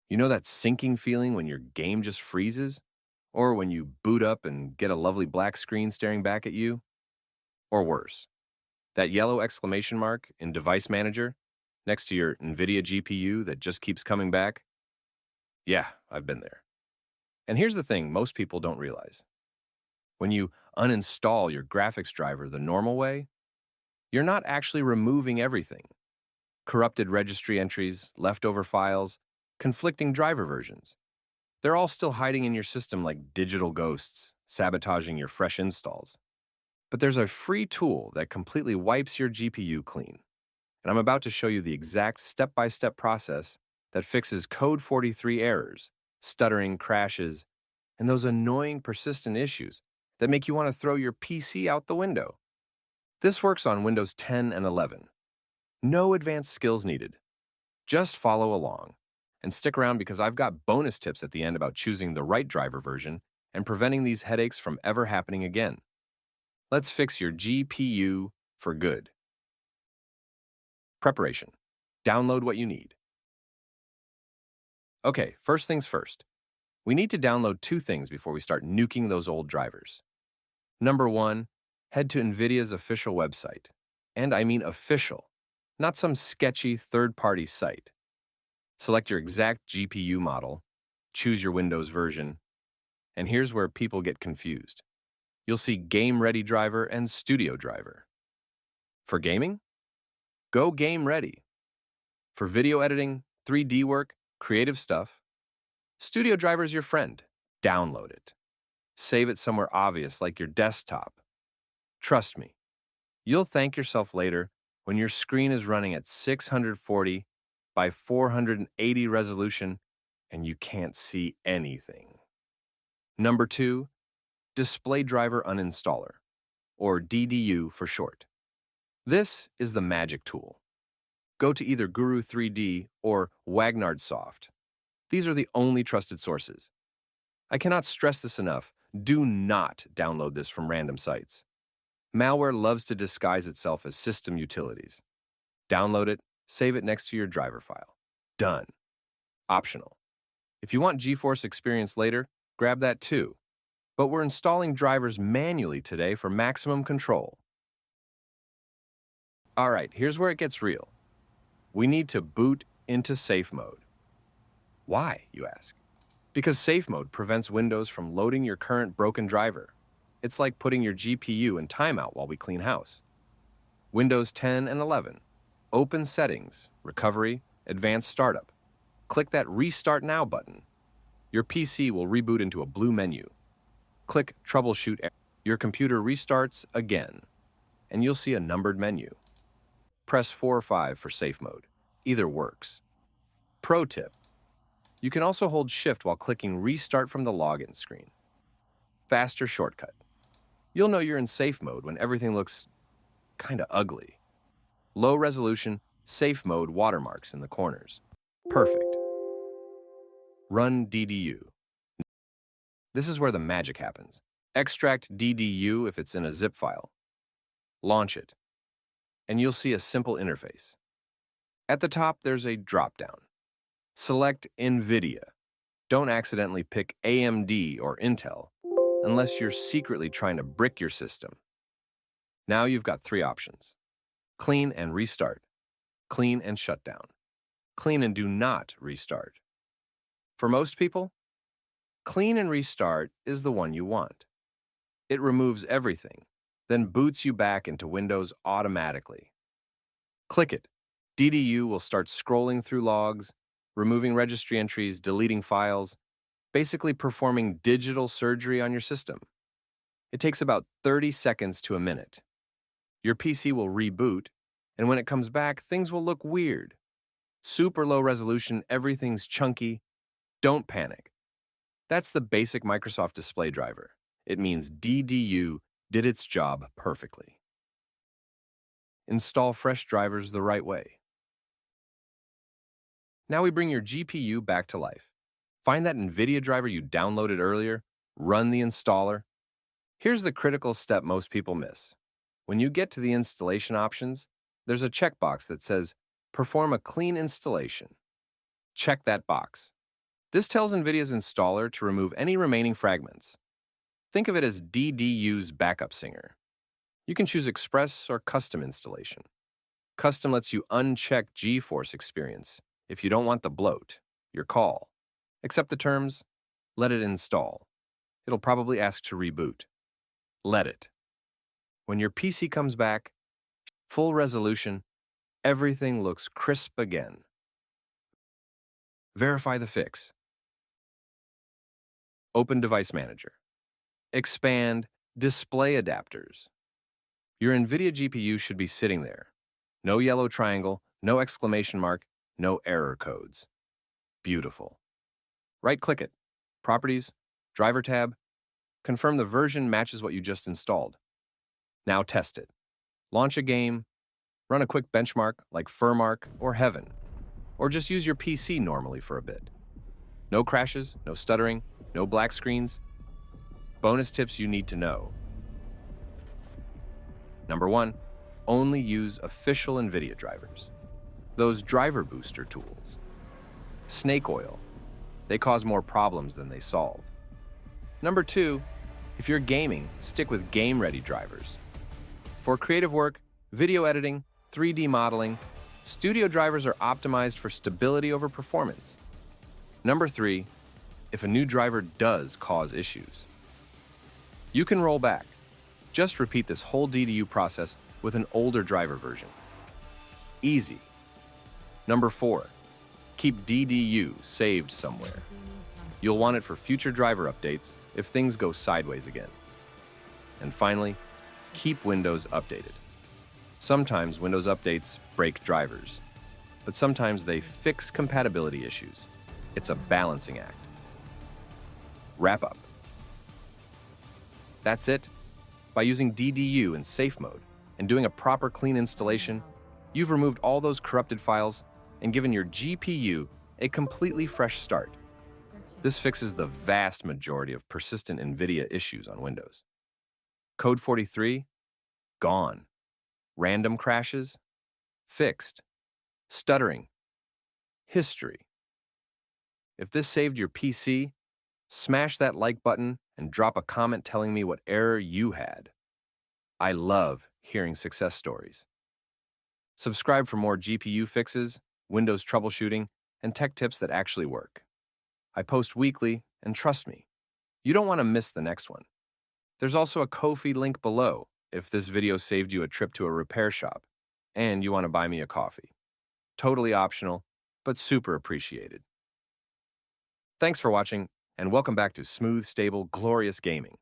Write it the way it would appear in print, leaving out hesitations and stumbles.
You know that sinking feeling when your game just freezes? Or when you boot up and get a lovely black screen staring back at you? Or worse, that yellow exclamation mark in Device Manager next to your NVIDIA GPU that just keeps coming back? Yeah, I've been there. And here's the thing most people don't realize. When you uninstall your graphics driver the normal way, you're not actually removing everything. Corrupted registry entries, leftover files, conflicting driver versions. They're all still hiding in your system like digital ghosts, sabotaging your fresh installs. But there's a free tool that completely wipes your GPU clean. And I'm about to show you the exact step-by-step process that fixes code 43 errors, stuttering, crashes, and those annoying persistent issues that make you want to throw your PC out the window. This works on Windows 10 and 11. No advanced skills needed. Just follow along. And stick around because I've got bonus tips at the end about choosing the right driver version and preventing these headaches from ever happening again. Let's fix your GPU for good. Preparation. Download what you need. Okay, first things first. We need to download two things before we start nuking those old drivers. Number one, head to NVIDIA's official website. And I mean official, not some sketchy third-party site. Select your exact GPU model, choose your Windows version, and here's where people get confused. You'll see Game Ready driver and Studio driver. For gaming? Go Game Ready. For video editing, 3D work, creative stuff, Studio driver's your friend. Download it. Save it somewhere obvious like your desktop. Trust me, you'll thank yourself later when your screen is running at 640 by 480 resolution and you can't see anything. Number two, Display Driver Uninstaller, or DDU for short. This is the magic tool. Go to either Guru 3D or Wagnard Soft. These are the only trusted sources. I cannot stress this enough. Do not download this from random sites. Malware loves to disguise itself as system utilities. Download it, save it next to your driver file. Done. Optional. If you want GeForce Experience later, grab that too. But we're installing drivers manually today for maximum control. All right, here's where it gets real. We need to boot into safe mode. Why, you ask? Because safe mode prevents Windows from loading your current broken driver. It's like putting your GPU in timeout while we clean house. Windows 10 and 11. Open Settings, Recovery, Advanced Startup. Click that Restart Now button. Your PC will reboot into a blue menu. Click Troubleshoot. Your computer restarts again, and you'll see a numbered menu. Press 4 or 5 for safe mode. Either works. Pro tip. You can also hold Shift while clicking Restart from the login screen. Faster shortcut. You'll know you're in safe mode when everything looks kinda ugly. Low resolution, safe mode watermarks in the corners. Perfect. Run DDU. This is where the magic happens. Extract DDU if it's in a zip file. Launch it, and you'll see a simple interface. At the top, there's a drop-down. Select NVIDIA. Don't accidentally pick AMD or Intel, unless you're secretly trying to brick your system. Now you've got three options. Clean and restart. Clean and shut down. Clean and do not restart. For most people, clean and restart is the one you want. It removes everything, then boots you back into Windows automatically. Click it. DDU will start scrolling through logs, removing registry entries, deleting files, basically performing digital surgery on your system. It takes about 30 seconds to a minute. Your PC will reboot, and when it comes back, things will look weird. Super low resolution, everything's chunky. Don't panic. That's the basic Microsoft display driver. It means DDU did its job perfectly. Install fresh drivers the right way. Now we bring your GPU back to life. Find that NVIDIA driver you downloaded earlier, run the installer. Here's the critical step most people miss. When you get to the installation options, there's a checkbox that says, Perform a clean installation. Check that box. This tells NVIDIA's installer to remove any remaining fragments. Think of it as DDU's backup singer. You can choose Express or Custom installation. Custom lets you uncheck GeForce experience if you don't want the bloat. Your call. Accept the terms, let it install. It'll probably ask to reboot. Let it. When your PC comes back, full resolution, everything looks crisp again. Verify the fix. Open Device Manager. Expand Display Adapters. Your NVIDIA GPU should be sitting there. No yellow triangle, no exclamation mark, no error codes. Beautiful. Right-click it. Properties, Driver tab. Confirm the version matches what you just installed. Now test it. Launch a game. Run a quick benchmark like Furmark or Heaven. Or just use your PC normally for a bit. No crashes, no stuttering, no black screens. Bonus tips you need to know. Number 1, only use official NVIDIA drivers. Those driver booster tools. Snake oil. They cause more problems than they solve. Number 2, if you're gaming, stick with game-ready drivers. For creative work, video editing, 3D modeling, studio drivers are optimized for stability over performance. Number 3, if a new driver does cause issues, you can roll back. Just repeat this whole DDU process with an older driver version. Easy. Number 4, keep DDU saved somewhere. You'll want it for future driver updates if things go sideways again. And finally, keep Windows updated. Sometimes Windows updates break drivers, but sometimes they fix compatibility issues. It's a balancing act. Wrap up. That's it. By using DDU in safe mode and doing a proper clean installation, you've removed all those corrupted files and given your GPU a completely fresh start. This fixes the vast majority of persistent NVIDIA issues on Windows. Code 43, gone. Random crashes, fixed. Stuttering, history. If this saved your PC, smash that like button and drop a comment telling me what error you had. I love hearing success stories. Subscribe for more GPU fixes, Windows troubleshooting, and tech tips that actually work. I post weekly, and trust me, you don't want to miss the next one. There's also a Ko-fi link below if this video saved you a trip to a repair shop and you want to buy me a coffee. Totally optional, but super appreciated. Thanks for watching, and welcome back to Smooth, Stable, Glorious Gaming.